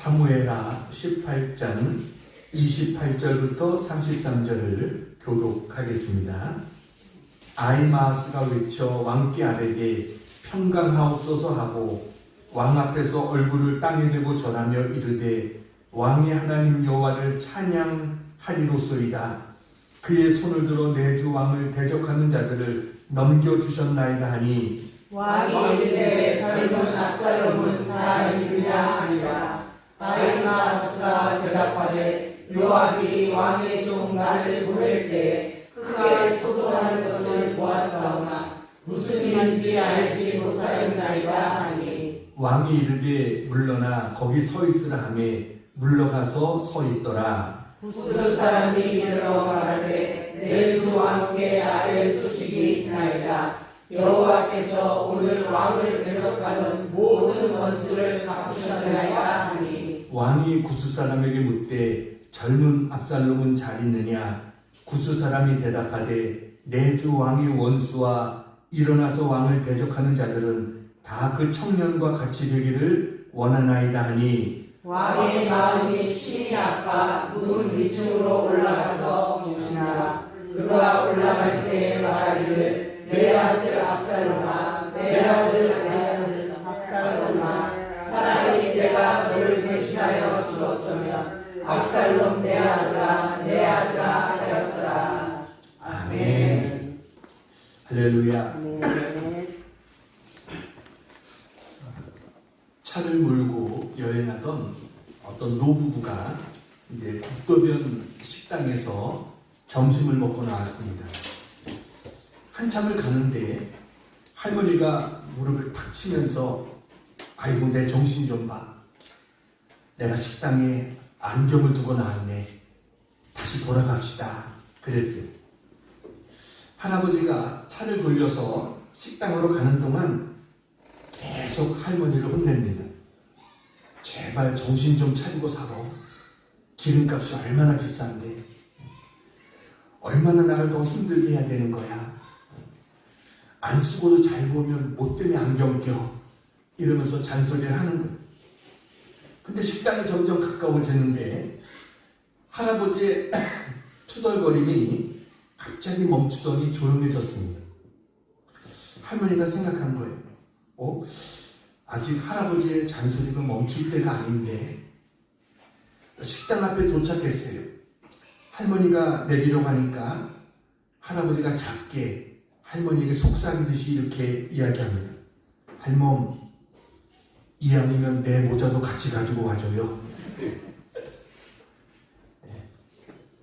사무엘하 18장 28절부터 33절을 교독하겠습니다. 아히마아스가 외쳐 왕께 아뢰되 평강하옵소서 하고 왕 앞에서 얼굴을 땅에 대고 절하며 이르되 왕의 하나님 여호와를 찬양하리로소이다. 그의 손을 들어 내 주 왕을 대적하는 자들을 넘겨주셨나이다 하니 왕이 이르되 젊은 압살롬은 사람이냐 아니라. 아히마아스가 대답하되 요압이 왕의 종 나를 보낼 때에 크게 소동하는 것을 보았사오나 무슨 일인지 알지 못하였나이다 하니. 왕이 이르되 물러나 거기 서 있으라 하매 물러가서 서 있더라. 부스 사람이 이르러 말하되 내 주 왕께 아뢰 소식이 있나이다. 여호와께서 오늘 왕을 대적하는 모든 원수를 갚으셨나이다 하니. 왕이 구스 사람에게 묻되 젊은 압살롬은 잘 있느냐? 구스 사람이 대답하되 내 주 왕의 원수와 일어나서 왕을 대적하는 자들은 다 그 청년과 같이 되기를 원하나이다 하니. 왕의 마음이 심히 아파 문 위층으로 올라가서 묻니라. 그가 올라갈 때에 말하기를 내 아들 압살롬아, 내 아들 압살롬아, 차라리 내가 너를 대신하여 주었다면 압살롬 내 아들아, 내 아들아 하였더라. 아멘. 할렐루야. 차를 몰고 여행하던 어떤 노부부가 이제 국도변 식당에서 점심을 먹고 나왔습니다. 한참을 가는데 할머니가 무릎을 탁 치면서 아이고 내 정신 좀 봐. 내가 식당에 안경을 두고 나왔네. 다시 돌아갑시다. 그랬어요. 할아버지가 차를 돌려서 식당으로 가는 동안 계속 할머니를 혼냅니다. 제발 정신 좀 차리고 살아. 기름값이 얼마나 비싼데. 얼마나 나를 더 힘들게 해야 되는 거야. 안 쓰고도 잘 보면 뭐 때문에 안경 껴. 이러면서 잔소리를 하는 거예요. 근데 식당이 점점 가까워지는데 할아버지의 투덜거림이 갑자기 멈추더니 조용해졌습니다. 할머니가 생각한 거예요. 아직 할아버지의 잔소리가 멈출 때가 아닌데. 식당 앞에 도착했어요. 할머니가 내리려고 하니까 할아버지가 작게 할머니에게 속삭이듯이 이렇게 이야기합니다. 할멈, 이왕이면 내 모자도 같이 가지고 와줘요.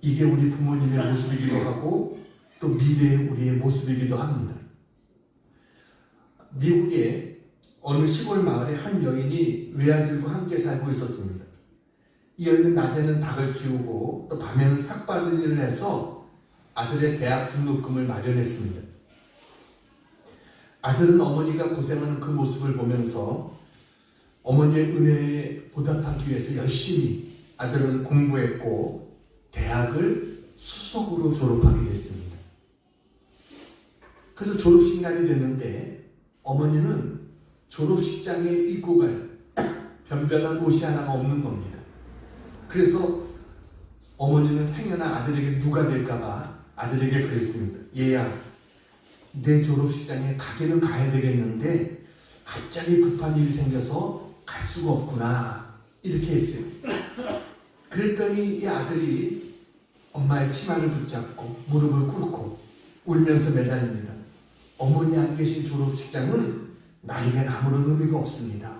이게 우리 부모님의 모습이기도 하고 또 미래의 우리의 모습이기도 합니다. 미국의 어느 시골 마을에 한 여인이 외아들과 함께 살고 있었습니다. 이 여인은 낮에는 닭을 키우고 또 밤에는 삭발을 일을 해서 아들의 대학 등록금을 마련했습니다. 아들은 어머니가 고생하는 그 모습을 보면서 어머니의 은혜에 보답하기 위해서 열심히 아들은 공부했고 대학을 수석으로 졸업하게 됐습니다. 그래서 졸업식 날이 됐는데 어머니는 졸업식장에 입고 갈 변변한 옷이 하나가 없는 겁니다. 그래서 어머니는 행여나 아들에게 누가 될까봐 아들에게 그랬습니다. 얘야, 내 졸업식장에 가기는 가야 되겠는데 갑자기 급한 일이 생겨서 갈 수가 없구나. 이렇게 했어요. 그랬더니 이 아들이 엄마의 치마를 붙잡고 무릎을 꿇고 울면서 매달립니다. 어머니 안 계신 졸업식장은 나에겐 아무런 의미가 없습니다.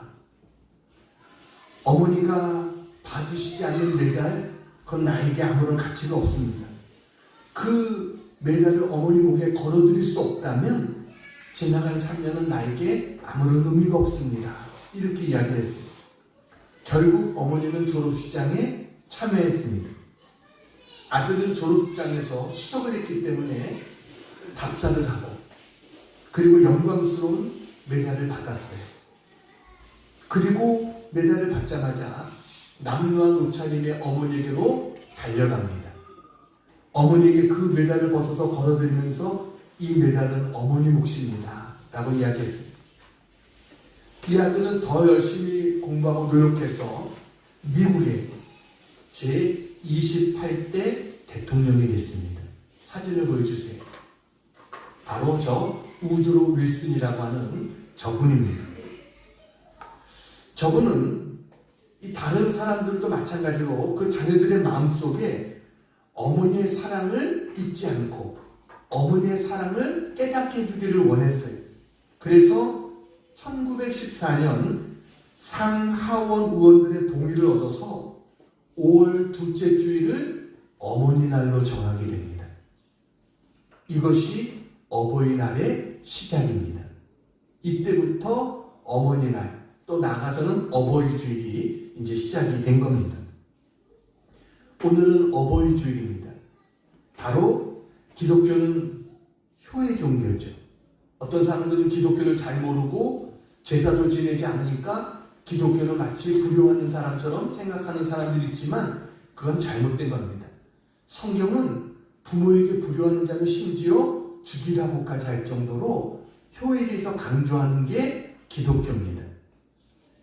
어머니가 받으시지 않는 메달, 그건 나에게 아무런 가치가 없습니다. 그 메달을 어머니 목에 걸어드릴 수 없다면 지나간 3년은 나에게 아무런 의미가 없습니다. 이렇게 이야기했어요. 결국 어머니는 졸업식장에 참여했습니다. 아들은 졸업식장에서 수석을 했기 때문에 답사를 하고 그리고 영광스러운 메달을 받았어요. 그리고 메달을 받자마자 남루한 옷차림의 어머니에게로 달려갑니다. 어머니에게 그 메달을 벗어서 걸어드리면서 이 메달은 어머니 몫입니다. 라고 이야기했습니다. 이 아들은 더 열심히 공부하고 노력해서 미국의 제28대 대통령이 됐습니다. 사진을 보여주세요. 바로 저 우드로 윌슨이라고 하는 저분입니다. 저분은 이 다른 사람들도 마찬가지로 그 자녀들의 마음속에 어머니의 사랑을 잊지 않고 어머니의 사랑을 깨닫게 해주기를 원했어요. 그래서 1914년 상하원 의원들의 동의를 얻어서 5월 둘째 주일을 어머니 날로 정하게 됩니다. 이것이 어버이날의 시작입니다. 이때부터 어머니날, 또 나가서는 어버이주일이 이제 시작이 된 겁니다. 오늘은 어버이주일입니다. 바로 기독교는 효의 종교죠. 어떤 사람들은 기독교를 잘 모르고 제사도 지내지 않으니까 기독교는 마치 불효하는 사람처럼 생각하는 사람들이 있지만 그건 잘못된 겁니다. 성경은 부모에게 불효하는 자는 심지어 죽이라고까지 할 정도로 효에 대해서 강조하는 게 기독교입니다.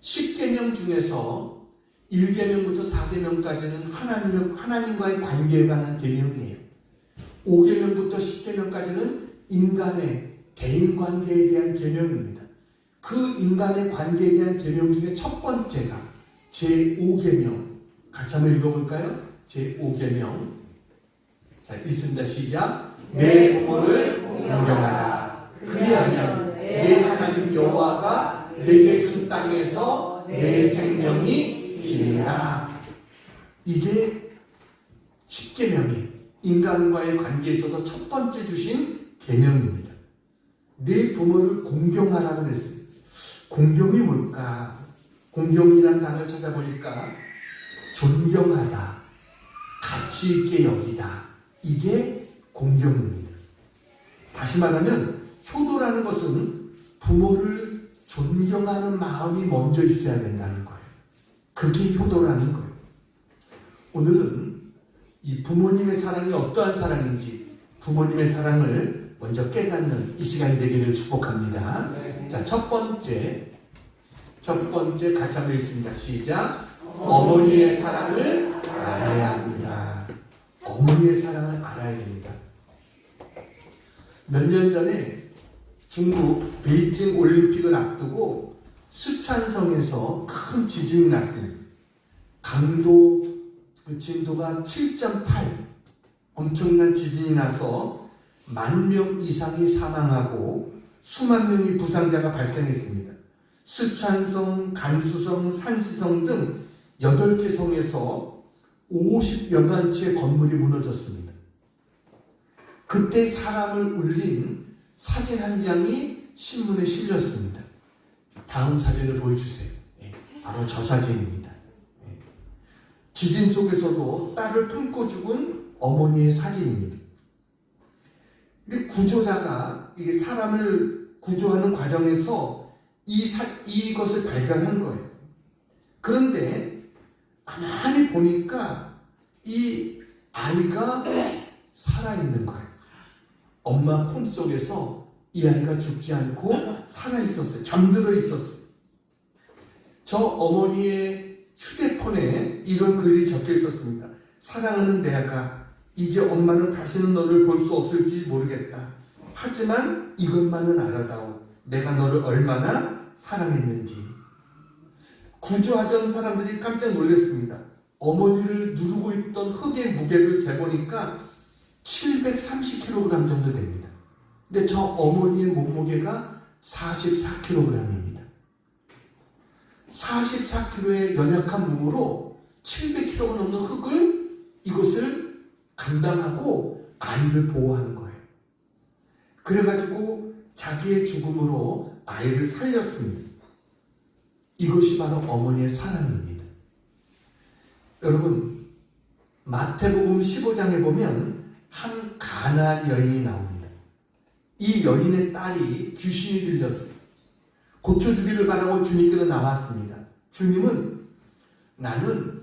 10계명 중에서 1계명부터 4계명까지는 하나님과의 관계에 관한 계명이에요. 5계명부터 10계명까지는 인간의 대인관계에 대한 계명입니다. 그 인간의 관계에 대한 계명 중에 첫 번째가 제5계명. 같이 한번 읽어볼까요? 제5계명. 자, 읽습니다. 시작. 내 부모를 공경하라. 그리하면 내 하나님 여호와가 내게 준 땅에서 내 생명이 기리라. 이게 10계명이 인간과의 관계에 있어서 첫 번째 주신 계명입니다. 내 부모를 공경하라고 그랬어요. 공경이 뭘까? 공경이라는 단어를 찾아보니까 존경하다, 가치 있게 여기다, 이게 공경입니다. 다시 말하면 효도라는 것은 부모를 존경하는 마음이 먼저 있어야 된다는 거예요. 그게 효도라는 거예요. 오늘은 이 부모님의 사랑이 어떠한 사랑인지 부모님의 사랑을 먼저 깨닫는 이 시간이 되기를 축복합니다. 네. 자, 첫 번째 같이 한번 읽습니다. 시작. 어머니의 사랑을 알아야 합니다. 어머니의 사랑을 알아야 됩니다. 몇 년 전에 중국 베이징 올림픽을 앞두고 수촨성에서 큰 지진이 났습니다. 강도 진도가 7.8, 엄청난 지진이 나서 10,000명 이상이 사망하고 수만 명의 부상자가 발생했습니다. 수촨성, 간수성, 산시성 등 8개 성에서 50여만 채의 건물이 무너졌습니다. 그때 사람을 울린 사진 한 장이 신문에 실렸습니다. 다음 사진을 보여주세요. 바로 저 사진입니다. 지진 속에서도 딸을 품고 죽은 어머니의 사진입니다. 근데 구조자가 이게 사람을 구조하는 과정에서 이것을 발견한 거예요. 그런데 가만히 보니까 이 아이가 살아있는 거예요. 엄마 품속에서 이 아이가 죽지 않고 살아있었어요. 잠들어 있었어요. 저 어머니의 휴대폰에 이런 글이 적혀 있었습니다. 사랑하는 내 아가, 이제 엄마는 다시는 너를 볼 수 없을지 모르겠다. 하지만 이것만은 알아다오. 내가 너를 얼마나 사랑했는지. 구조하던 사람들이 깜짝 놀랐습니다. 어머니를 누르고 있던 흙의 무게를 재보니까 730kg 정도 됩니다. 근데 저 어머니의 몸무게가 44kg입니다. 44kg의 연약한 몸으로 700kg가 넘는 흙을 이것을 감당하고 아이를 보호한 거예요. 그래가지고 자기의 죽음으로 아이를 살렸습니다. 이것이 바로 어머니의 사랑입니다. 여러분, 마태복음 15장에 보면 한 가나안 여인이 나옵니다. 이 여인의 딸이 귀신이 들렸어요. 고쳐주기를 바라고 주님께로 나왔습니다. 주님은 나는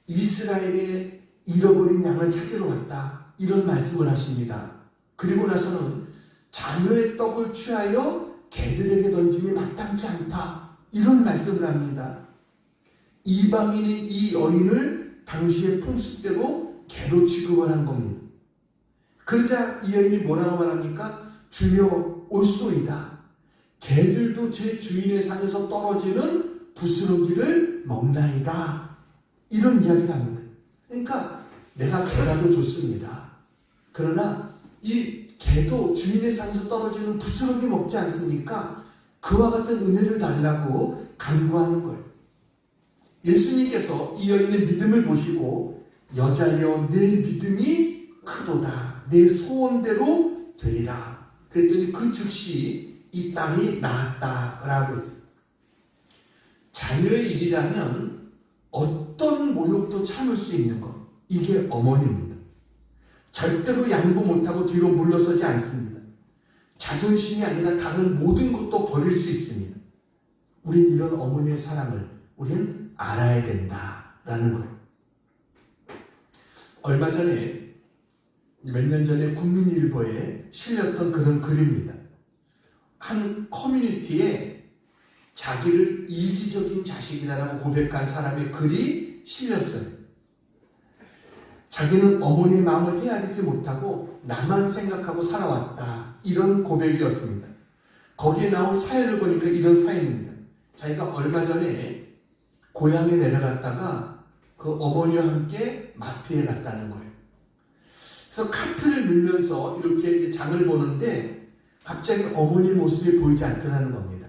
이스라엘의 잃어버린 양을 찾으러 왔다, 이런 말씀을 하십니다. 그리고 나서는 자녀의 떡을 취하여 개들에게 던짐이 마땅치 않다, 이런 말씀을 합니다. 이방인인 이 여인을 당시의 풍습대로 개로 취급을 한 겁니다. 그러자 이 여인이 뭐라고 말합니까? 주여 올소이다. 개들도 제 주인의 상에서 떨어지는 부스러기를 먹나이다. 이런 이야기를 합니다. 그러니까 내가 개가 더 좋습니다. 그러나 이 개도 주인의 상에서 떨어지는 부스러기 먹지 않습니까? 그와 같은 은혜를 달라고 간구하는 거예요. 예수님께서 이 여인의 믿음을 보시고 여자여 내 믿음이 크도다. 내 소원대로 되리라. 그랬더니 그 즉시 이 땅이 나았다라고 했어요. 자녀의 일이라면 어떤 모욕도 참을 수 있는 것. 이게 어머니입니다. 절대로 양보 못하고 뒤로 물러서지 않습니다. 자존심이 아니라 다른 모든 것도 버릴 수 있습니다. 우린 이런 어머니의 사랑을 우리는 알아야 된다라는 거예요. 얼마 전에 몇 년 전에 국민일보에 실렸던 그런 글입니다. 한 커뮤니티에 자기를 이기적인 자식이다라고 고백한 사람의 글이 실렸어요. 자기는 어머니의 마음을 헤아리지 못하고 나만 생각하고 살아왔다. 이런 고백이었습니다. 거기에 나온 사연을 보니까 이런 사연입니다. 자기가 얼마 전에 고향에 내려갔다가 그 어머니와 함께 마트에 갔다는 거예요. 그래서 카트를 밀면서 이렇게 장을 보는데 갑자기 어머니 모습이 보이지 않더라는 겁니다.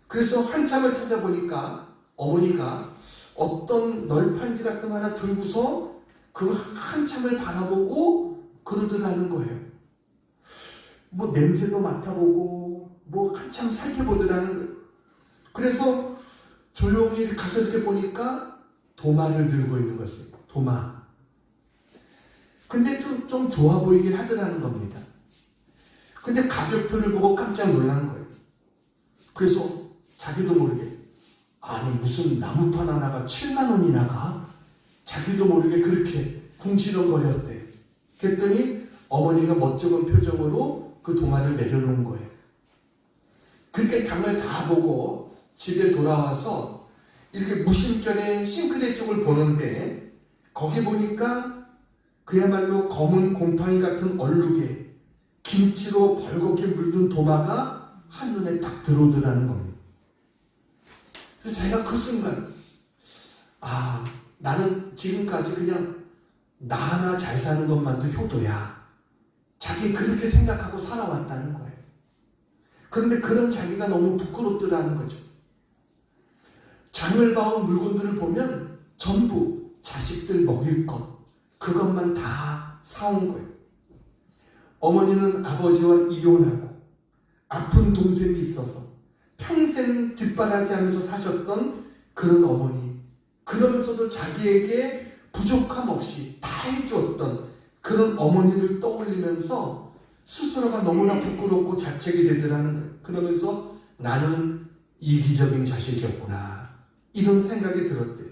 그래서 한참을 찾아보니까 어머니가 어떤 널판지 같은 거 하나 들고서 그 한참을 바라보고 그러더라는 거예요. 뭐 냄새도 맡아보고 뭐 한참 살펴보더라는 거예요. 그래서 조용히 가서 이렇게 보니까 도마를 들고 있는 것이에요. 도마. 근데 좀 좋아 보이긴 하더라는 겁니다. 근데 가격표를 보고 깜짝 놀란 거예요. 그래서 자기도 모르게 아니 무슨 나무판 하나가 7만 원이나 가? 자기도 모르게 그렇게 궁시렁거렸대요. 그랬더니 어머니가 멋쩍은 표정으로 그 도마를 내려놓은 거예요. 그렇게 장을 다 보고 집에 돌아와서 이렇게 무심결에 싱크대 쪽을 보는데 거기 보니까 그야말로 검은 곰팡이 같은 얼룩에 김치로 벌겋게 물든 도마가 한눈에 딱 들어오더라는 겁니다. 그래서 자기가 그 순간 나는 지금까지 그냥 나 하나 잘 사는 것만도 효도야. 자기 그렇게 생각하고 살아왔다는 거예요. 그런데 그런 자기가 너무 부끄럽더라는 거죠. 장을 봐온 물건들을 보면 전부 자식들 먹일 것, 그것만 다 사온 거예요. 어머니는 아버지와 이혼하고 아픈 동생이 있어서 평생 뒷바라지하면서 사셨던 그런 어머니. 그러면서도 자기에게 부족함 없이 다 해주었던 그런 어머니를 떠올리면서 스스로가 너무나 부끄럽고 자책이 되더라는 거예요. 그러면서 나는 이기적인 자식이었구나. 이런 생각이 들었대요.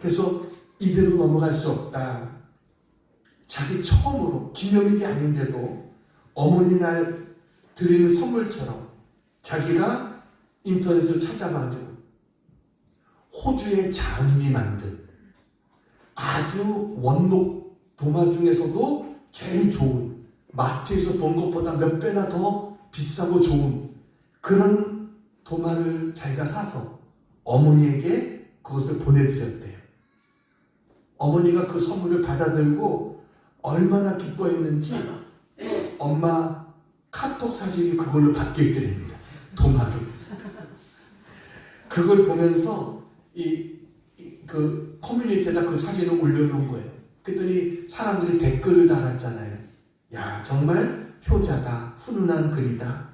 그래서 이대로 넘어갈 수 없다. 자기 처음으로 기념일이 아닌데도 어머니 날 드리는 선물처럼 자기가 인터넷을 찾아봐가지고 호주의 장인이 만든 아주 원목 도마 중에서도 제일 좋은, 마트에서 본 것보다 몇 배나 더 비싸고 좋은 그런 도마를 자기가 사서 어머니에게 그것을 보내드렸대요. 어머니가 그 선물을 받아들고 얼마나 기뻐했는지 엄마 카톡 사진이 그걸로 바뀌어있더랍니다. 도마를. 그걸 보면서 그 커뮤니티에다 그 사진을 올려놓은 거예요. 그랬더니 사람들이 댓글을 달았잖아요. 야, 정말 효자다. 훈훈한 글이다.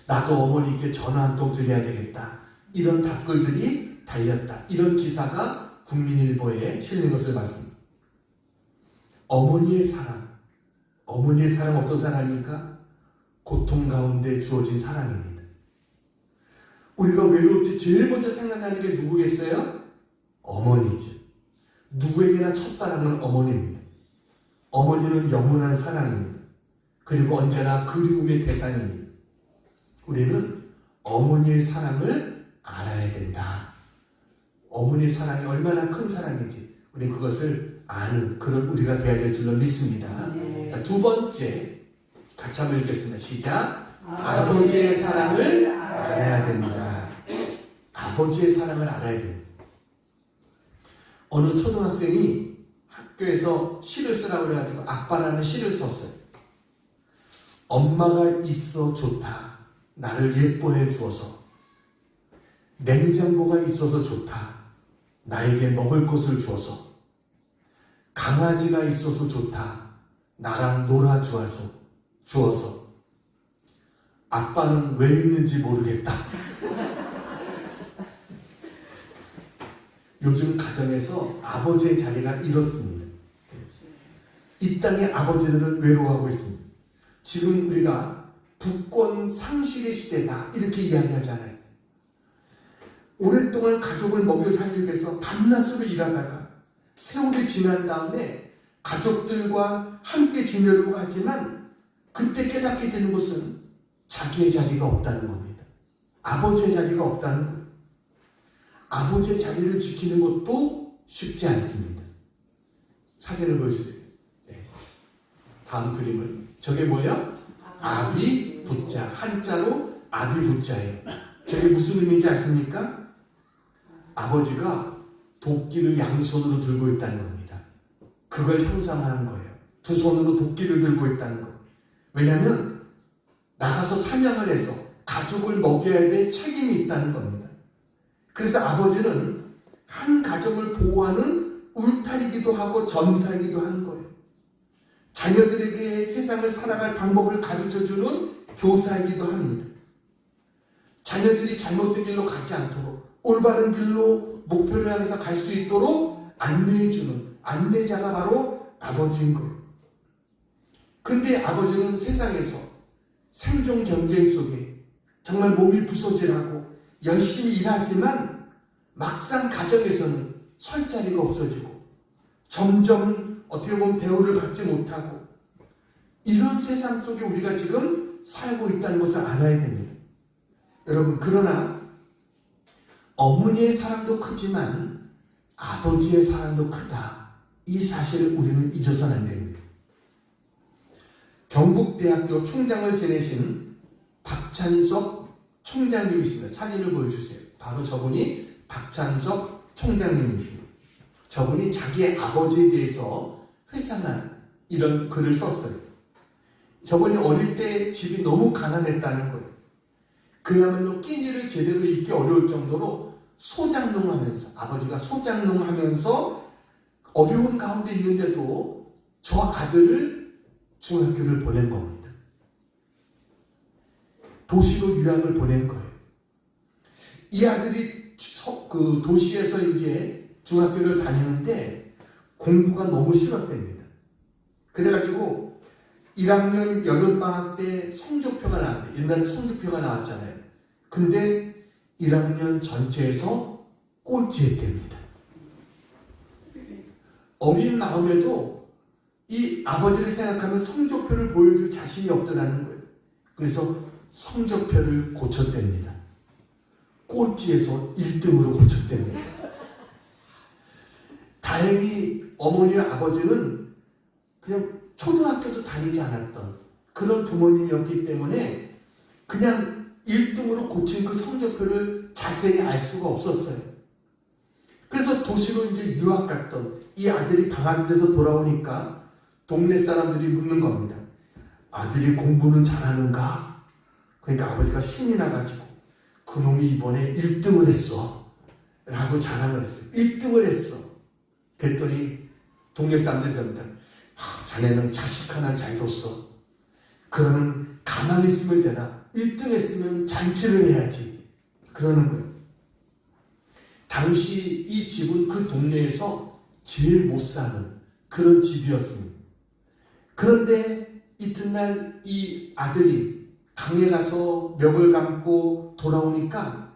나도 어머니께 전화 한 통 드려야 되겠다. 이런 댓글들이 달렸다. 이런 기사가 국민일보에 실린 것을 봤습니다. 어머니의 사랑. 어머니의 사랑 어떤 사랑입니까? 고통 가운데 주어진 사랑입니다. 우리가 외로울 때 제일 먼저 생각나는 게 누구겠어요? 어머니죠. 누구에게나 첫사랑은 어머니입니다. 어머니는 영원한 사랑입니다. 그리고 언제나 그리움의 대상입니다. 우리는 어머니의 사랑을 알아야 된다. 어머니의 사랑이 얼마나 큰 사랑인지 우리 그것을 아는 그런 우리가 되어야 될 줄로 믿습니다. 네. 자, 두 번째 같이 한번 읽겠습니다. 시작. 아버지의 사랑을 알아야 됩니다. 아버지의 사랑을 알아야 됩니다. 어느 초등학생이 학교에서 시를 쓰라고 그래가지고 아빠라는 시를 썼어요. 엄마가 있어 좋다. 나를 예뻐해 주어서. 냉장고가 있어서 좋다. 나에게 먹을 것을 주어서. 강아지가 있어서 좋다. 나랑 놀아 주어서. 아빠는 왜 있는지 모르겠다. 요즘 가정에서 아버지의 자리가 이렇습니다. 이 땅의 아버지들은 외로워하고 있습니다. 지금 우리가 부권 상실의 시대다 이렇게 이야기하잖아요. 오랫동안 가족을 먹여 살리기 위해서 밤낮으로 일하다가 세월이 지난 다음에 가족들과 함께 지내려고 하지만 그때 깨닫게 되는 것은 자기의 자리가 없다는 겁니다. 아버지의 자리가 없다는 거예요. 아버지의 자리를 지키는 것도 쉽지 않습니다. 사진을 보여주세요. 네. 다음 그림을. 저게 뭐예요? 아비부자. 한자로 아비부자예요. 저게 무슨 의미인지 아십니까? 아버지가 도끼를 양손으로 들고 있다는 겁니다. 그걸 형상화한 거예요. 두 손으로 도끼를 들고 있다는 거예요. 왜냐하면 나가서 사냥을 해서 가족을 먹여야 될 책임이 있다는 겁니다. 그래서 아버지는 한 가정을 보호하는 울타리기도 하고 전사이기도 한 거예요. 자녀들에게 세상을 살아갈 방법을 가르쳐주는 교사이기도 합니다. 자녀들이 잘못된 길로 가지 않도록 올바른 길로 목표를 향해서 갈 수 있도록 안내해주는 안내자가 바로 아버지인 거예요. 근데 아버지는 세상에서 생존 경쟁 속에 정말 몸이 부서지라고 열심히 일하지만 막상 가정에서는 설 자리가 없어지고 점점 어떻게 보면 대우를 받지 못하고 이런 세상 속에 우리가 지금 살고 있다는 것을 알아야 됩니다. 여러분, 그러나 어머니의 사랑도 크지만 아버지의 사랑도 크다. 이 사실을 우리는 잊어서는 안 됩니다. 경북대학교 총장을 지내신 박찬석 총장님이십니다. 사진을 보여주세요. 바로 저분이 박찬석 총장님이십니다. 저분이 자기의 아버지에 대해서 회상한 이런 글을 썼어요. 저분이 어릴 때 집이 너무 가난했다는 거예요. 그야말로 끼니를 제대로 입기 어려울 정도로 소장농하면서 아버지가 소장농하면서 어려운 가운데 있는데도 저 아들을 중학교를 보낸 겁니다. 도시로 유학을 보낸 거예요. 이 아들이 그 도시에서 이제 중학교를 다니는데 공부가 너무 싫었답니다. 그래가지고 1학년 여름방학 때 성적표가 나왔대요. 옛날에 성적표가 나왔잖아요. 근데 1학년 전체에서 꼴찌했답니다. 어린 마음에도 이 아버지를 생각하면 성적표를 보여줄 자신이 없더라는 거예요. 그래서 성적표를 고쳤답니다. 꼴찌에서 1등으로 고쳤답니다. 다행히 어머니와 아버지는 그냥 초등학교도 다니지 않았던 그런 부모님이었기 때문에 그냥 1등으로 고친 그 성적표를 자세히 알 수가 없었어요. 그래서 도시로 이제 유학 갔던 이 아들이 방학이 돼서 돌아오니까 동네 사람들이 묻는 겁니다. 아들이 공부는 잘하는가? 그러니까 아버지가 신이 나가지고 그놈이 이번에 1등을 했어 라고 자랑을 했어요. 1등을 했어. 그랬더니 동네 사람들이 그럽니다. 자네는 자식 하나 잘 뒀어. 그러면 가만히 있으면 되나? 1등 했으면 잔치를 해야지. 그러는 거예요. 당시 이 집은 그 동네에서 제일 못 사는 그런 집이었습니다. 그런데 이튿날 이 아들이 강에 가서 멱을 감고 돌아오니까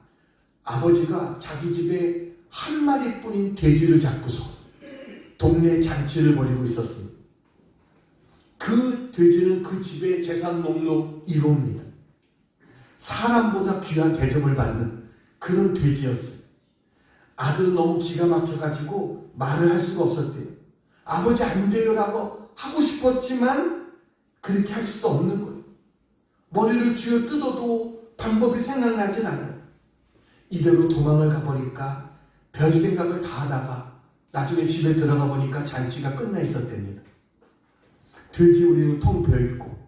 아버지가 자기 집에 한 마리뿐인 돼지를 잡고서 동네 잔치를 벌이고 있었습니다. 그 돼지는 그 집의 재산 목록 1호입니다. 사람보다 귀한 대접을 받는 그런 돼지였어요. 아들은 너무 기가 막혀가지고 말을 할 수가 없었대요. 아버지 안 돼요라고 하고 싶었지만 그렇게 할 수도 없는 거예요. 머리를 쥐어 뜯어도 방법이 생각나진 않아요. 이대로 도망을 가버릴까 별 생각을 다 하다가 나중에 집에 들어가 보니까 잔치가 끝나 있었답니다. 돼지우리는 텅 비어있고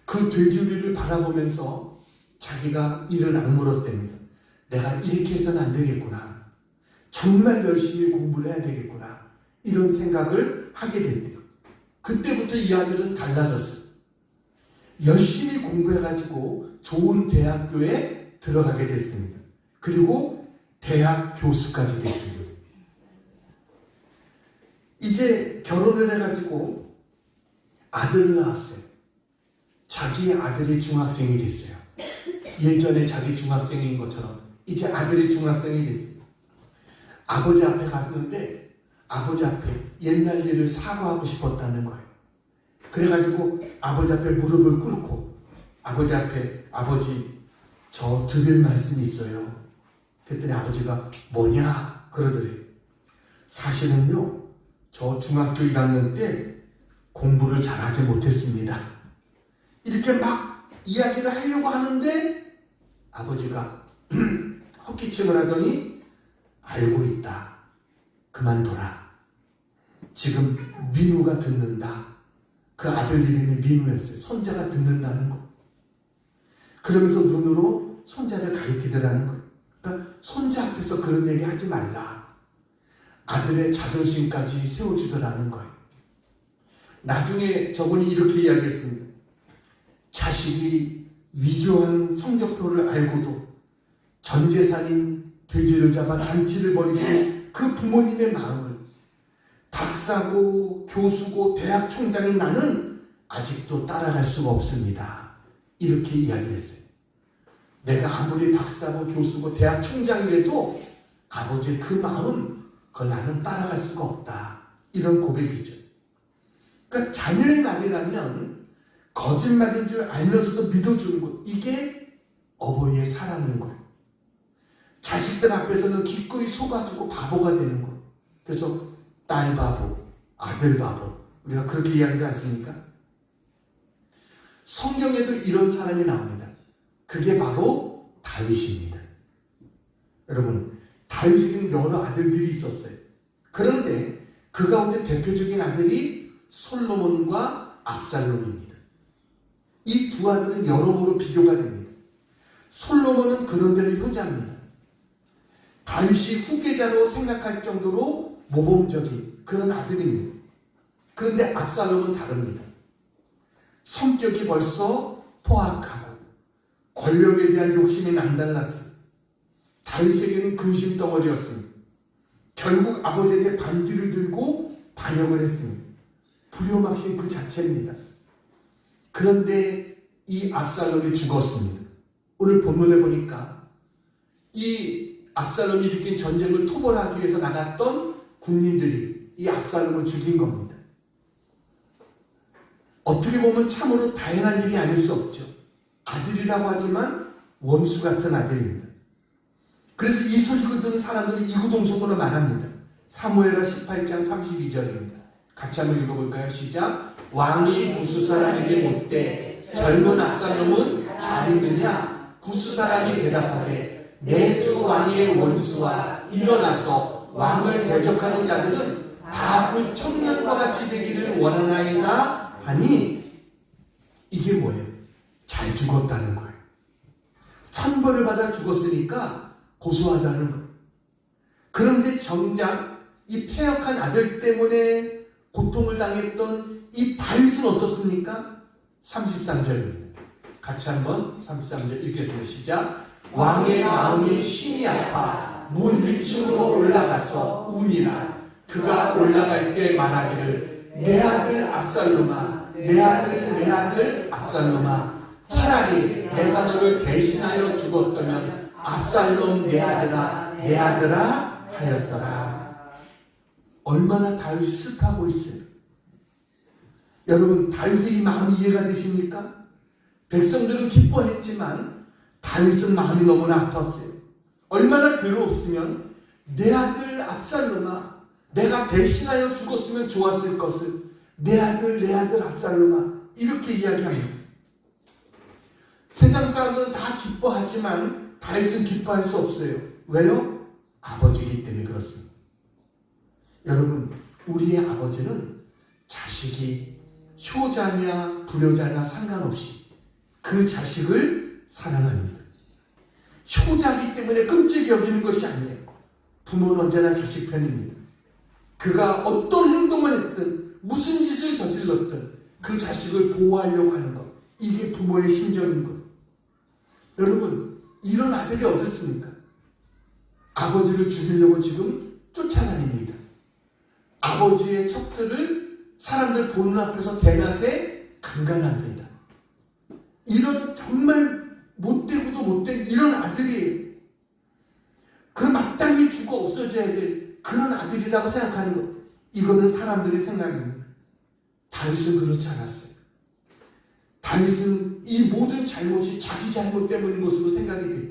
그 돼지우리를 바라보면서 자기가 이를 악물었다면서 내가 이렇게 해서는 안 되겠구나. 정말 열심히 공부를 해야 되겠구나. 이런 생각을 하게 된대요. 그때부터 이 아들은 달라졌어요. 열심히 공부해가지고 좋은 대학교에 들어가게 됐습니다. 그리고 대학 교수까지 됐습니다. 이제 결혼을 해가지고 아들을 낳았어요. 자기 아들이 중학생이 됐어요. 예전에 자기 중학생인 것처럼 이제 아들이 중학생이 됐어요. 아버지 앞에 갔는데 아버지 앞에 옛날 일을 사과하고 싶었다는 거예요. 그래가지고 아버지 앞에 무릎을 꿇고 아버지 앞에 아버지 저 드릴 말씀이 있어요. 그랬더니 아버지가 뭐냐 그러더래요. 사실은요 저 중학교 1학년 때 공부를 잘하지 못했습니다. 이렇게 막 이야기를 하려고 하는데 아버지가 헛기침을 하더니 알고 있다. 그만둬라. 지금 민우가 듣는다. 그 아들 이름이 민우였어요. 손자가 듣는다는 거. 그러면서 눈으로 손자를 가리키더라는 거예요. 그러니까 손자 앞에서 그런 얘기 하지 말라. 아들의 자존심까지 세워주더라는 거예요. 나중에 저분이 이렇게 이야기했습니다. 자식이 위조한 성적표를 알고도 전 재산인 돼지를 잡아 잔치를 벌이신 그 부모님의 마음을 박사고 교수고 대학 총장인 나는 아직도 따라갈 수가 없습니다. 이렇게 이야기를 했어요. 내가 아무리 박사고 교수고 대학 총장이라도 아버지의 그 마음 그걸 나는 따라갈 수가 없다. 이런 고백이죠. 그러니까 자녀의 말이라면 거짓말인 줄 알면서도 믿어주는 것. 이게 어머니의 사랑인 거예요. 자식들 앞에서는 기꺼이 속아주고 바보가 되는 거예요. 그래서 딸 바보, 아들 바보. 우리가 그렇게 이야기하지 않습니까? 성경에도 이런 사람이 나옵니다. 그게 바로 다윗입니다. 여러분, 다윗에게는 여러 아들들이 있었어요. 그런데 그 가운데 대표적인 아들이 솔로몬과 압살롬입니다. 이 두 아들은 여러모로 비교가 됩니다. 솔로몬은 그런대로 효자입니다. 다윗이 후계자로 생각할 정도로 모범적인 그런 아들입니다. 그런데 압살롬은 다릅니다. 성격이 벌써 포악하고 권력에 대한 욕심이 남달랐습니다. 다윗에게는 근심덩어리였습니다. 결국 아버지에게 반기를 들고 반역을 했습니다. 불효막신 그 자체입니다. 그런데 이 압살롬이 죽었습니다. 오늘 본문에 보니까 이 압살롬이 일으킨 전쟁을 토벌하기 위해서 나갔던 군인들이 이 압살롬을 죽인 겁니다. 어떻게 보면 참으로 다행한 일이 아닐 수 없죠. 아들이라고 하지만 원수 같은 아들입니다. 그래서 이 소식을 듣는 사람들이 이구동성으로 말합니다. 사무엘하 18장 32절입니다. 같이 한번 읽어볼까요? 시작. 왕이 구스 사람에게 묻되 젊은 압살롬은 잘 있느냐? 구스 사람이 대답하되 내 주 왕의 원수와 일어나서 왕을 대적하는 자들은 다 그 청년과 같이 되기를 원하나이다 하니 이게 뭐예요? 잘 죽었다는 거예요. 천벌을 받아 죽었으니까 고소하다는 거예요. 그런데 정작 이 패역한 아들 때문에 고통을 당했던 이 다윗은 어떻습니까? 33절입니다. 같이 한번 33절 읽겠습니다. 시작. 왕의 마음이 심히 아파 문 위층으로 올라가서 우니라. 그가 올라갈 때 말하기를 내 아들 압살롬아, 내 아들 내 아들 압살롬아, 차라리 내가 너를 대신하여 죽었다면 압살롬 내 아들아 내 아들아 하였더라. 얼마나 다윗이 슬퍼하고 있어요. 여러분, 다윗의 이 마음이 이해가 되십니까? 백성들은 기뻐했지만 다윗은 마음이 너무나 아팠어요. 얼마나 괴로웠으면 내 아들 압살롬아, 내가 대신하여 죽었으면 좋았을 것을 내 아들 압살롬아, 이렇게 이야기합니다. 세상 사람들은 다 기뻐하지만 다윗은 기뻐할 수 없어요. 왜요? 아버지이기 때문에 그렇습니다. 여러분, 우리의 아버지는 자식이 효자냐 불효자냐 상관없이 그 자식을 사랑합니다. 효자이기 때문에 끔찍이 여기는 것이 아니에요. 부모는 언제나 자식 편입니다. 그가 어떤 행동을 했든 무슨 짓을 저질렀든 그 자식을 보호하려고 하는 것, 이게 부모의 심정인 것. 여러분, 이런 아들이 어디 있습니까? 아버지를 죽이려고 지금 쫓아다닙니다. 아버지의 척들을 사람들 보는 앞에서 대낮에 강간합니다. 이런 정말 못되고도 못된 이런 아들이에요. 그럼 마땅히 죽어 없어져야 될 그런 아들이라고 생각하는 것, 이거는 사람들의 생각입니다. 다윗은 그렇지 않았어요. 다윗은 이 모든 잘못이 자기 잘못 때문인 것으로 생각이 돼요.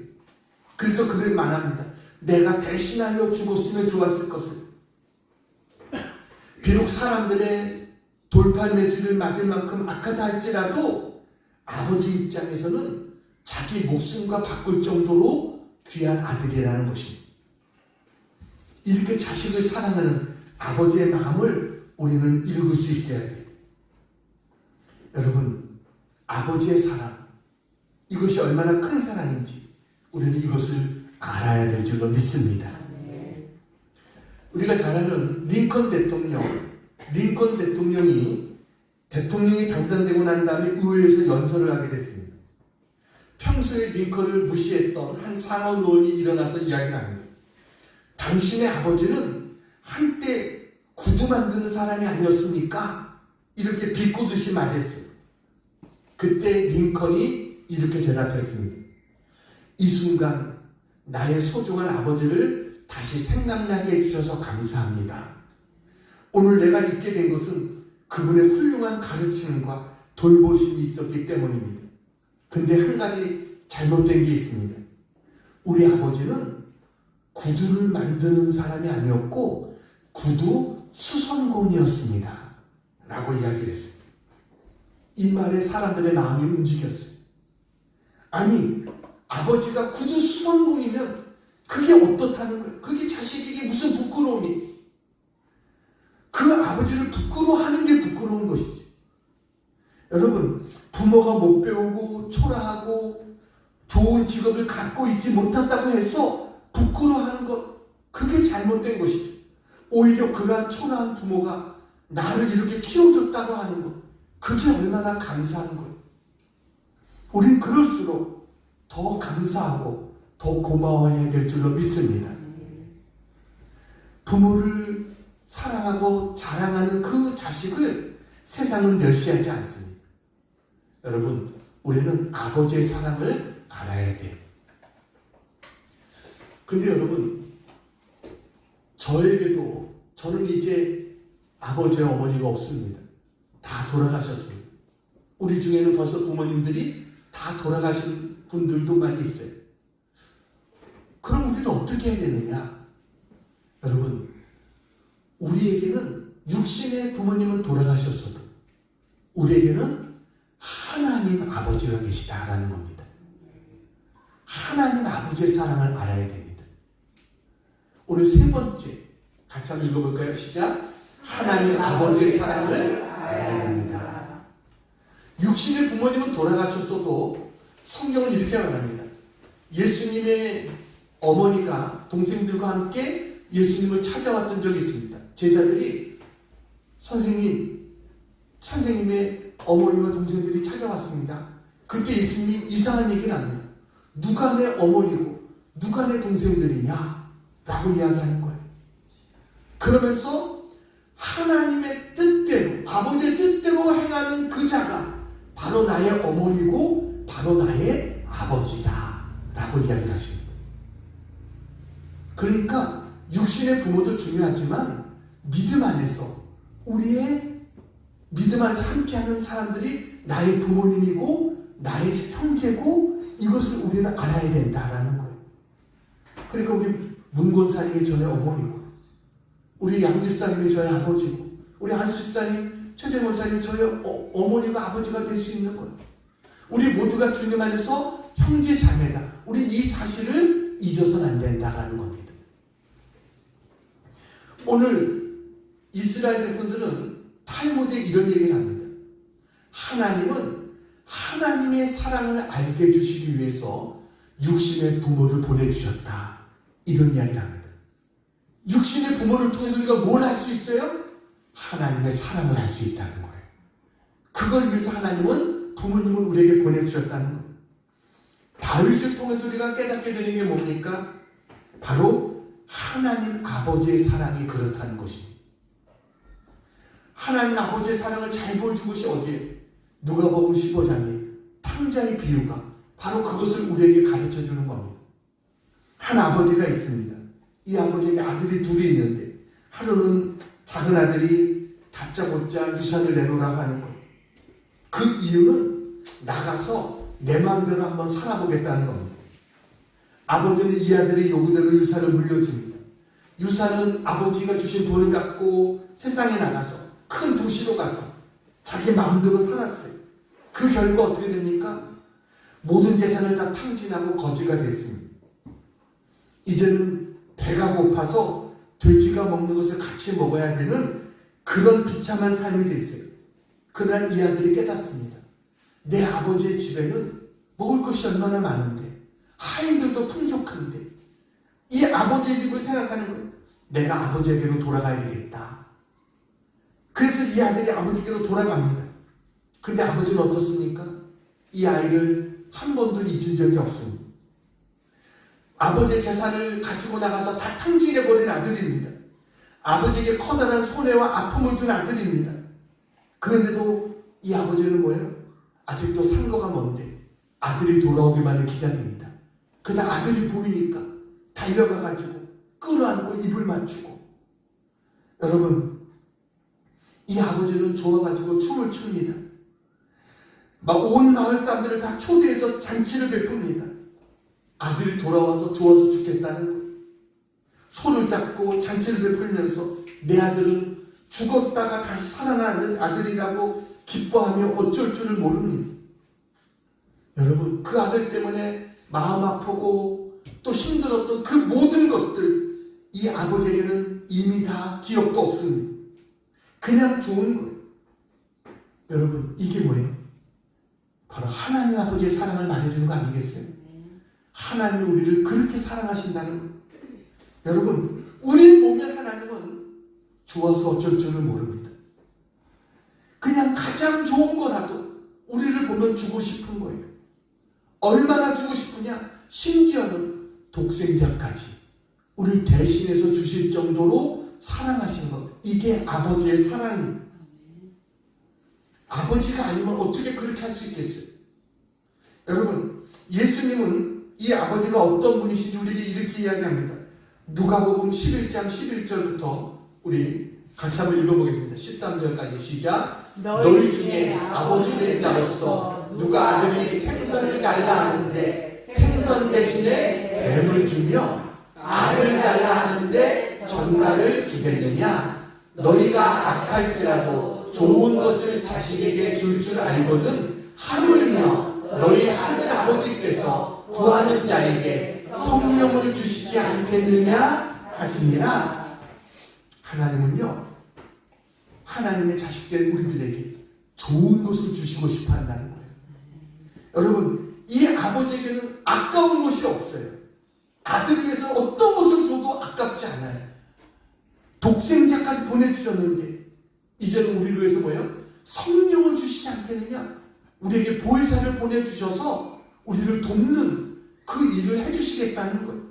그래서 그를 말합니다. 내가 대신하여 죽었으면 좋았을 것을. 비록 사람들의 돌팔매질을 맞을 만큼 악하다 할지라도 아버지 입장에서는 자기 목숨과 바꿀 정도로 귀한 아들이라는 것입니다. 이렇게 자식을 사랑하는 아버지의 마음을 우리는 읽을 수 있어야 돼요. 여러분, 아버지의 사랑, 이것이 얼마나 큰 사랑인지 우리는 이것을 알아야 될 줄로 믿습니다. 우리가 잘 아는 링컨 대통령이 당선되고 난 다음에 의회에서 연설을 하게 됐습니다. 평소에 링컨을 무시했던 한 상원 의원이 일어나서 이야기를 합니다. 당신의 아버지는 한때 구두 만드는 사람이 아니었습니까? 이렇게 비꼬듯이 말했어요. 그때 링컨이 이렇게 대답했습니다. 이 순간 나의 소중한 아버지를 다시 생각나게 해주셔서 감사합니다. 오늘 내가 있게 된 것은 그분의 훌륭한 가르침과 돌보심이 있었기 때문입니다. 근데 한 가지 잘못된 게 있습니다. 우리 아버지는 구두를 만드는 사람이 아니었고 구두 수선공이었습니다. 라고 이야기를 했습니다. 이 말에 사람들의 마음이 움직였어요. 아니, 아버지가 구두 수선공이면 그게 어떻다는 거예요? 그게 자식에게 무슨 부끄러움이? 그 아버지를 부끄러워하는 게 부끄러운 것이지. 여러분, 부모가 못 배우고 초라하고 좋은 직업을 갖고 있지 못한다고 해서 부끄러워하는 것, 그게 잘못된 것이죠. 오히려 그러한 초라한 부모가 나를 이렇게 키워줬다고 하는 것, 그게 얼마나 감사한 거예요. 우린 그럴수록 더 감사하고 더 고마워해야 될 줄로 믿습니다. 부모를 사랑하고 자랑하는 그 자식을 세상은 멸시하지 않습니다. 여러분, 우리는 아버지의 사랑을 알아야 돼요. 근데 여러분, 저는 이제 아버지와 어머니가 없습니다. 다 돌아가셨습니다. 우리 중에는 벌써 부모님들이 다 돌아가신 분들도 많이 있어요. 그럼 우리는 어떻게 해야 되느냐? 여러분, 우리에게는 육신의 부모님은 돌아가셨어도 우리에게는 하나님 아버지가 계시다라는 겁니다. 하나님 아버지의 사랑을 알아야 됩니다. 오늘 세 번째 같이 한번 읽어볼까요? 시작. 하나님 아버지의 사랑을 알아야 됩니다. 육신의 부모님은 돌아가셨어도 성경은 이렇게 말합니다. 예수님의 어머니가 동생들과 함께 예수님을 찾아왔던 적이 있습니다. 제자들이 선생님의 어머니와 동생들이 찾아왔습니다. 그때 예수님이 이상한 얘기를 합니다. 누가 내 어머니고 누가 내 동생들이냐? 라고 이야기하는 거예요. 그러면서 하나님의 뜻대로, 아버지의 뜻대로 행하는 그 자가 바로 나의 어머니고 바로 나의 아버지다 라고 이야기를 하십니다. 그러니까 육신의 부모도 중요하지만 믿음 안에서, 우리의 믿음 안에서 함께하는 사람들이 나의 부모님이고 나의 형제고, 이것을 우리는 알아야 된다라는 거예요. 그러니까 우리 문권사님이 저의 어머니고, 우리 양집사님이 저의 아버지고, 우리 한수집사님, 최재권사님 저의 어머니가 아버지가 될 수 있는 거예요. 우리 모두가 주님 안에서 형제 자매다. 우리 이 사실을 잊어서는 안 된다라는 겁니다. 오늘 이스라엘 백성들은 탈무드에 이런 얘기를 합니다. 하나님은 하나님의 사랑을 알게 해주시기 위해서 육신의 부모를 보내주셨다. 이런 이야기를 합니다. 육신의 부모를 통해서 우리가 뭘 할 수 있어요? 하나님의 사랑을 할 수 있다는 거예요. 그걸 위해서 하나님은 부모님을 우리에게 보내주셨다는 거예요. 다윗을 통해서 우리가 깨닫게 되는 게 뭡니까? 바로 하나님 아버지의 사랑이 그렇다는 것입니다. 하나님 아버지의 사랑을 잘 보여준 것이 어디에? 누가복음 15장에 탕자의 비유가 바로 그것을 우리에게 가르쳐주는 겁니다. 한 아버지가 있습니다. 이 아버지에게 아들이 둘이 있는데 하루는 작은 아들이 다짜고짜 유산을 내놓으라고 하는 거예요. 그 이유는 나가서 내 마음대로 한번 살아보겠다는 겁니다. 아버지는 이 아들의 요구대로 유산을 물려줍니다. 유산은 아버지가 주신 돈을 갖고 세상에 나가서 큰 도시로 가서 자기 마음대로 살았어요. 그 결과 어떻게 됩니까? 모든 재산을 다 탕진하고 거지가 됐습니다. 이제는 배가 고파서 돼지가 먹는 것을 같이 먹어야 되는 그런 비참한 삶이 됐어요. 그날 이 아들이 깨닫습니다. 내 아버지의 집에는 먹을 것이 얼마나 많은데, 하인들도 풍족한데, 이 아버지의 집을 생각하는 거예요. 내가 아버지에게로 돌아가야 되겠다. 그래서 이 아들이 아버지께로 돌아갑니다. 근데 아버지는 어떻습니까? 이 아이를 한 번도 잊은 적이 없습니다. 아버지의 재산을 가지고 나가서 다 탕진해버린 아들입니다. 아버지에게 커다란 손해와 아픔을 준 아들입니다. 그런데도 이 아버지는 뭐예요? 아직도 상거가 먼데 아들이 돌아오기만을 기다립니다. 그러다 아들이 보이니까 달려가가지고 끌어안고 입을 맞추고. 여러분, 이 아버지는 좋아가지고 춤을 춥니다. 막 온 마을 사람들을 다 초대해서 잔치를 베풉니다. 아들이 돌아와서 좋아서 죽겠다는 거예요. 손을 잡고 잔치를 베풀면서 내 아들은 죽었다가 다시 살아나는 아들이라고 기뻐하며 어쩔 줄을 모릅니다. 여러분, 그 아들 때문에 마음 아프고 또 힘들었던 그 모든 것들, 이 아버지에게는 이미 다 기억도 없습니다. 그냥 좋은 거예요. 여러분, 이게 뭐예요? 바로 하나님 아버지의 사랑을 말해주는 거 아니겠어요? 하나님이 우리를 그렇게 사랑하신다는 거예요. 여러분, 우리 보면 하나님은 좋아서 어쩔 줄을 모릅니다. 그냥 가장 좋은 거라도 우리를 보면 주고 싶은 거예요. 얼마나 주고 싶으냐? 심지어는 독생자까지 우리를 대신해서 주실 정도로 사랑하신 것. 이게 아버지의 사랑입니다. 아버지가 아니면 어떻게 그렇게 할 수 있겠어요? 여러분, 예수님은 이 아버지가 어떤 분이신지 우리에게 이렇게 이야기합니다. 누가복음 11장 11절부터 우리 같이 한번 읽어보겠습니다. 13절까지 시작. 너희 중에 아버지 된 자로서 누가 아들이 생선을 달라 하는데 생선 대신에 뱀을 주며 알을 달라 하는데 전갈을 주겠느냐? 너희가 악할지라도 좋은 것을 자식에게 줄 줄 알거든 하물며 너희 하늘 아버지께서 구하는 자에게 성령을 주시지 않겠느냐 하시니라. 하나님은요, 하나님의 자식된 우리들에게 좋은 것을 주시고 싶어 한다는 거예요. 여러분, 이 아버지에게는 아까운 것이 없어요. 아들을 위해서 어떤 것을 줘도 아깝지 않아요. 독생자까지 보내주셨는데 이제는 우리를 위해서 뭐예요? 성령을 주시지 않겠느냐? 우리에게 보혜사를 보내주셔서 우리를 돕는 그 일을 해주시겠다는 거예요.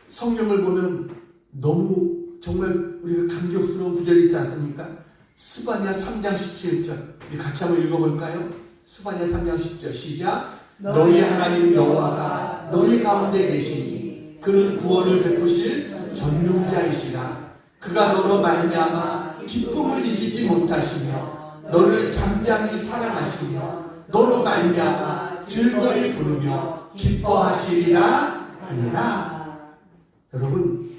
성경을 보면 너무 정말 우리가 감격스러운 구절이 있지 않습니까? 스바냐 3장 17절 우리 같이 한번 읽어볼까요? 스바냐 3장 10절 시작. 너희 하나님 여호와가 너희 가운데 계시니 그는 구원을 베푸실 전능자이시라. 그가 너로 말미암아 기쁨을 이기지 못하시며 너를 잠잠히 사랑하시며 너로 말미암아 즐거이 부르며 기뻐하시리라 하니라. 여러분,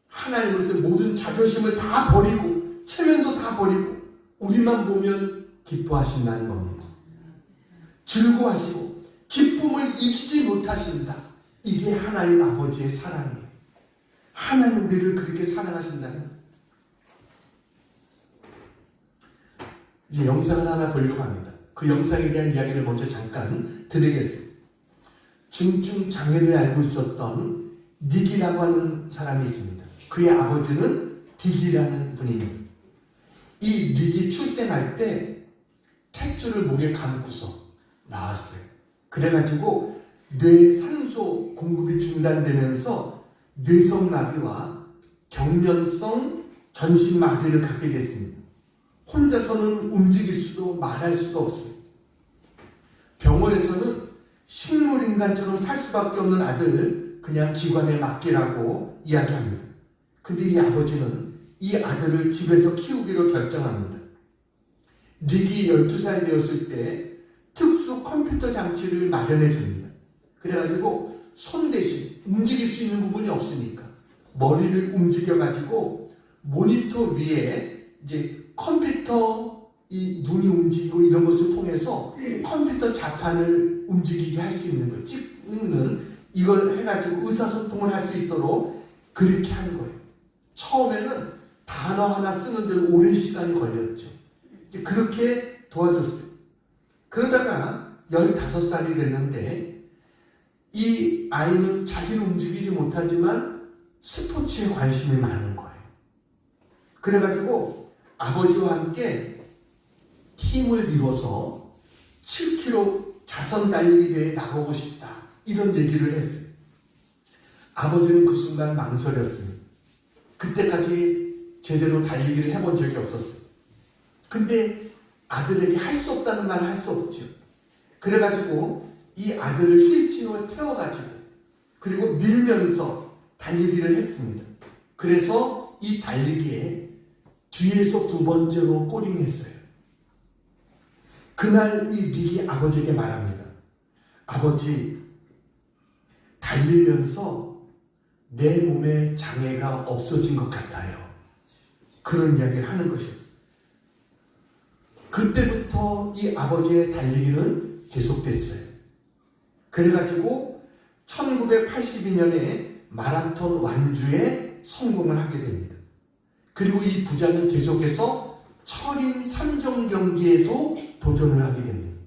하나님으로서 모든 자존심을 다 버리고 체면도 다 버리고 우리만 보면 기뻐하신다는 겁니다. 즐거워하시고 기쁨을 이기지 못하신다. 이게 하나님 아버지의 사랑이에요. 하나님 우리를 그렇게 사랑하신다는 거예요. 이제 영상을 하나 보려고 합니다. 그 영상에 대한 이야기를 먼저 잠깐 드리겠습니다. 중증 장애를 앓고 있었던 닉이라고 하는 사람이 있습니다. 그의 아버지는 딕이라는 분입니다. 이 닉이 출생할 때 탯줄을 목에 감고서 나왔어요. 그래가지고 뇌 산소 공급이 중단되면서 뇌성마비와 경련성 전신마비를 갖게 됐습니다. 혼자서는 움직일 수도 말할 수도 없어요. 병원에서는 식물인간처럼 살 수밖에 없는 아들을 그냥 기관에 맡기라고 이야기합니다. 근데 이 아버지는 이 아들을 집에서 키우기로 결정합니다. 닉이 12살 되었을 때 특수 컴퓨터 장치를 마련해 줍니다. 그래가지고 손 대신 움직일 수 있는 부분이 없으니까 머리를 움직여가지고 모니터 위에 이제 컴퓨터 이 눈이 움직이고 이런 것을 통해서 컴퓨터 자판을 움직이게 할 수 있는 걸 찍는 이걸 해가지고 의사소통을 할 수 있도록 그렇게 하는 거예요. 처음에는 단어 하나 쓰는데 오랜 시간이 걸렸죠. 그렇게 도와줬어요. 그러다가 15살이 됐는데 이 아이는 자기는 움직이지 못하지만 스포츠에 관심이 많은 거예요. 그래가지고 아버지와 함께 팀을 이뤄서 7km 자선 달리기 대회에 나가고 싶다. 이런 얘기를 했어요. 아버지는 그 순간 망설였습니다. 그때까지 제대로 달리기를 해본 적이 없었어요. 근데 아들에게 할 수 없다는 말을 할 수 없죠. 그래가지고 이 아들을 휠체어에 태워가지고 그리고 밀면서 달리기를 했습니다. 그래서 이 달리기에 뒤에서 2번째로 꼬링했어요. 그날 이 닉이 아버지에게 말합니다. 아버지, 달리면서 내 몸에 장애가 없어진 것 같아요. 그런 이야기를 하는 것이었어요. 그때부터 이 아버지의 달리기는 계속됐어요. 그래가지고 1982년에 마라톤 완주에 성공을 하게 됩니다. 그리고 이 부자는 계속해서 철인 3종 경기에도 도전을 하게 됩니다.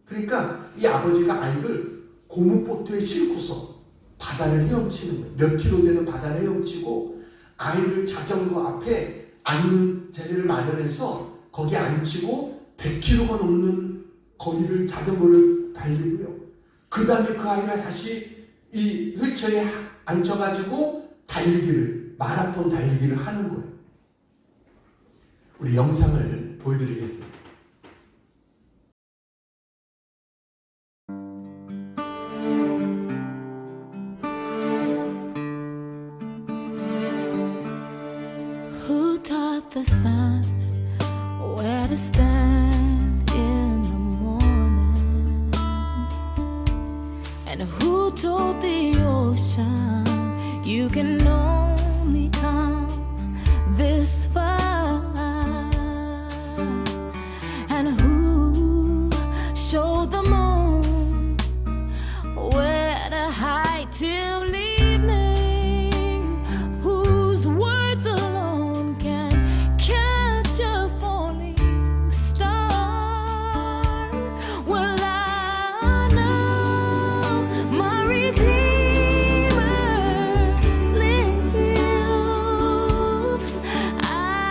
그러니까 이 아버지가 아이를 고무보트에 싣고서 바다를 헤엄치는 거예요. 몇 킬로 되는 바다를 헤엄치고 아이를 자전거 앞에 앉는 자리를 마련해서 거기에 앉히고 100km가 넘는 거리를 자전거를 달리고요. 그 다음에 그 아이가 다시 이 휠체어에 앉혀가지고 달리기를, 마라톤 달리기를 하는 거예요. 우리 영상을 보여드리겠습니다. Who taught the sun where to stand in the morning? And who told the ocean you can only come this far? And who showed the moon where to hide till evening? Whose words alone can catch a falling star? Well, I know my Redeemer lives. I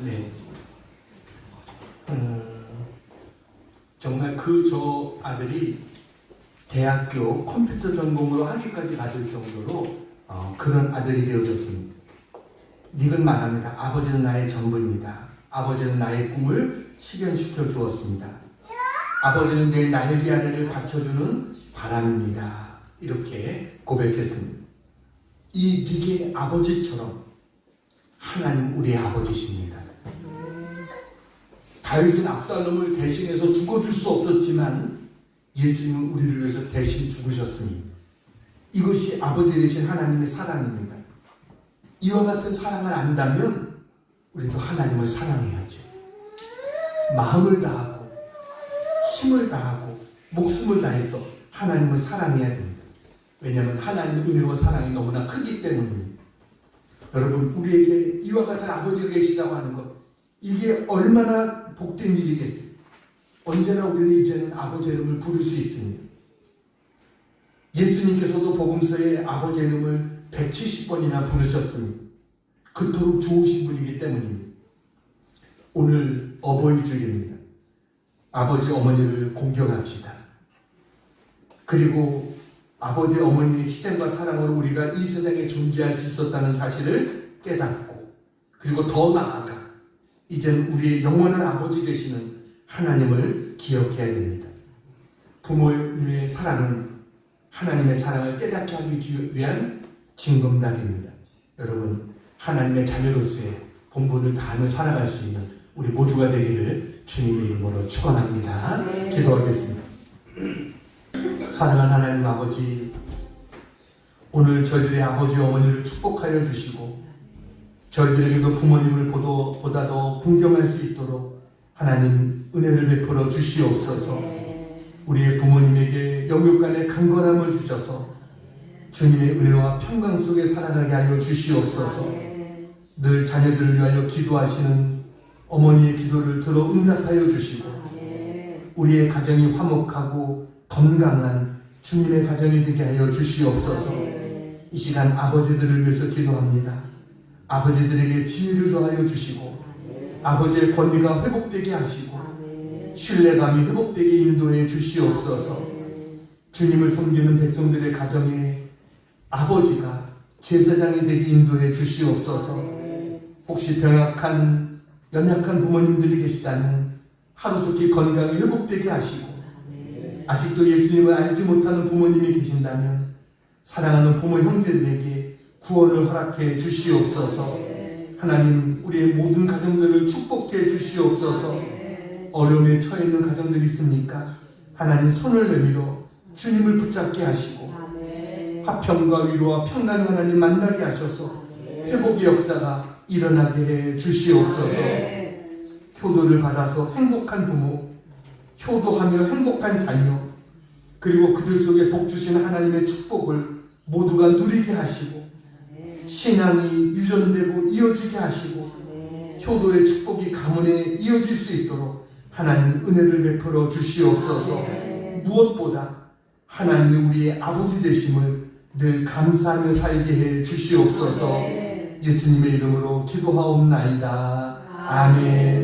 네. 정말 저 아들이 대학교 컴퓨터 전공으로 학위까지 가질 정도로 그런 아들이 되어졌습니다. 닉은 말합니다. 아버지는 나의 전부입니다. 아버지는 나의 꿈을 실현시켜 주었습니다. 아버지는 내 날개 아래를 받쳐주는 바람입니다. 이렇게 고백했습니다. 이 닉의 아버지처럼 하나님 우리의 아버지십니다. 다윗은 압살롬을 대신해서 죽어줄 수 없었지만 예수님은 우리를 위해서 대신 죽으셨으니 이것이 아버지 되신 하나님의 사랑입니다. 이와 같은 사랑을 안다면 우리도 하나님을 사랑해야죠. 마음을 다하고 힘을 다하고 목숨을 다해서 하나님을 사랑해야 됩니다. 왜냐하면 하나님의 은혜와 사랑이 너무나 크기 때문입니다. 여러분, 우리에게 이와 같은 아버지가 계시다고 하는 것, 이게 얼마나 복된 일이겠어요. 언제나 우리는 이제는 아버지 이름을 부를 수 있습니다. 예수님께서도 복음서에 아버지 이름을 170번이나 부르셨습니다. 그토록 좋으신 분이기 때문입니다. 오늘 어버이주일입니다. 아버지 어머니를 공경합시다. 그리고 아버지 어머니의 희생과 사랑으로 우리가 이 세상에 존재할 수 있었다는 사실을 깨닫고, 그리고 더 나아가 이제는 우리의 영원한 아버지 되시는 하나님을 기억해야 됩니다. 부모님의 사랑은 하나님의 사랑을 깨닫게 하기 위한 징검다리입니다. 여러분, 하나님의 자녀로서의 본분을 다하며 살아갈 수 있는 우리 모두가 되기를 주님의 이름으로 축원합니다. 기도하겠습니다. 사랑하는 하나님 아버지, 오늘 저희들의 아버지 어머니를 축복하여 주시고 저희들에게도 부모님을 보다 더 궁경할 수 있도록 하나님 은혜를 베풀어 주시옵소서. 우리의 부모님에게 영육간의 강건함을 주셔서 주님의 은혜와 평강 속에 살아가게 하여 주시옵소서. 늘 자녀들을 위하여 기도하시는 어머니의 기도를 들어 응답하여 주시고 우리의 가정이 화목하고 건강한 주님의 가정이 되게 하여 주시옵소서. 이 시간 아버지들을 위해서 기도합니다. 아버지들에게 지혜를 더하여 주시고 아버지의 권위가 회복되게 하시고 신뢰감이 회복되게 인도해 주시옵소서. 주님을 섬기는 백성들의 가정에 아버지가 제사장이 되게 인도해 주시옵소서. 혹시 연약한 부모님들이 계시다면 하루속히 건강이 회복되게 하시고 아직도 예수님을 알지 못하는 부모님이 계신다면 사랑하는 부모 형제들에게 구원을 허락해 주시옵소서. 하나님, 우리의 모든 가정들을 축복해 주시옵소서. 어려움에 처해 있는 가정들이 있습니까? 하나님, 손을 내밀어 주님을 붙잡게 하시고 화평과 위로와 평강이 하나님 만나게 하셔서 회복의 역사가 일어나게 해 주시옵소서. 효도를 받아서 행복한 부모, 효도하며 행복한 자녀, 그리고 그들 속에 복 주시는 하나님의 축복을 모두가 누리게 하시고 신앙이 유전되고 이어지게 하시고 효도의 축복이 가문에 이어질 수 있도록 하나님 은혜를 베풀어 주시옵소서. 무엇보다 하나님이 우리의 아버지 되심을 늘 감사하며 살게 해 주시옵소서. 예수님의 이름으로 기도하옵나이다. 아멘.